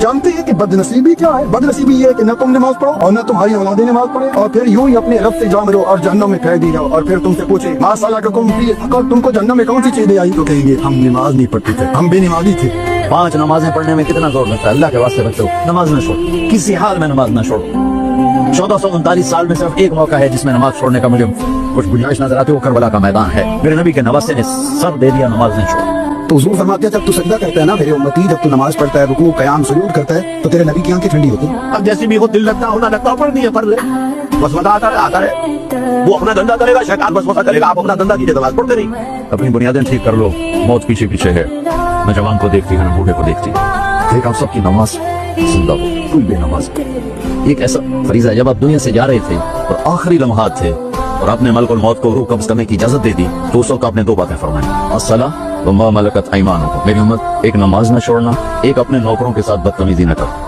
जानते हैं कि बदनसीबी क्या है? बदनसीबी ये है कि न तुम नमाज पढ़ो और न तुम्हारी औलादें नमाज पढ़े, और फिर यूं ही अपने रब से जा मिलो और जहन्नम में फेंक दी जाओ, और फिर तुमसे पूछे मा सलककुम फी सक़र, तुमको जहन्नम में कौन सी चीजें आई? तो कहेंगे हम नमाज नहीं पढ़ते थे, हम बेनमाजी थे। 5 नमाजें पढ़ने में कितना जोर लगता है। अल्लाह के वास्ते बच्चों नमाज न छोड़ो, किसी हाल में नमाज न छोड़ो। 1439 साल में सिर्फ एक मौका है जिसमें नमाज छोड़ने का मुझे कुछ गुंजाइश नजर आती है, वो करबला का मैदान है। मेरे नबी के नवासे ने सब दे दिया, नमाज नहीं छोड़ो। तो हुजूर फरमाते हैं जब तू सजदा करता है ना मेरे उम्मती, जब तू नमाज पढ़ता है, रुकू क़याम सुजूद करता है, तो तेरे नबी की आंखें ठंडी होती हैं। अब जैसे भी हो दिल लगता हो ना लगता हो, पढ़ नहीं है, पढ़ ले, बस मजा आता है। वो अपना धंधा करेगा, शैतान बस करेगा, आप अपना धंधा कीजिए, नमाज पढ़ते नहीं। अपनी बुनियादें ठीक कर लो, मौत पीछे पीछे है, न जवान को देखती है न बूढ़े को देखती। देख आप सबकी नमाज जिंदा हो, कोई बेनमाज। एक ऐसा फरीजा है, जब आप दुनिया से जा रहे थे और आखिरी लम्हात थे और आपने मलकुल मौत को रूह कब्ज़ करने की इजाजत दे दी, तो उस वक्त आपने 2 बातें फरमाई, अस्सला व मा मलकत ऐमानुकुम। मेरी उम्मत, एक नमाज न छोड़ना, एक अपने नौकरों के साथ बदतमीजी न करना।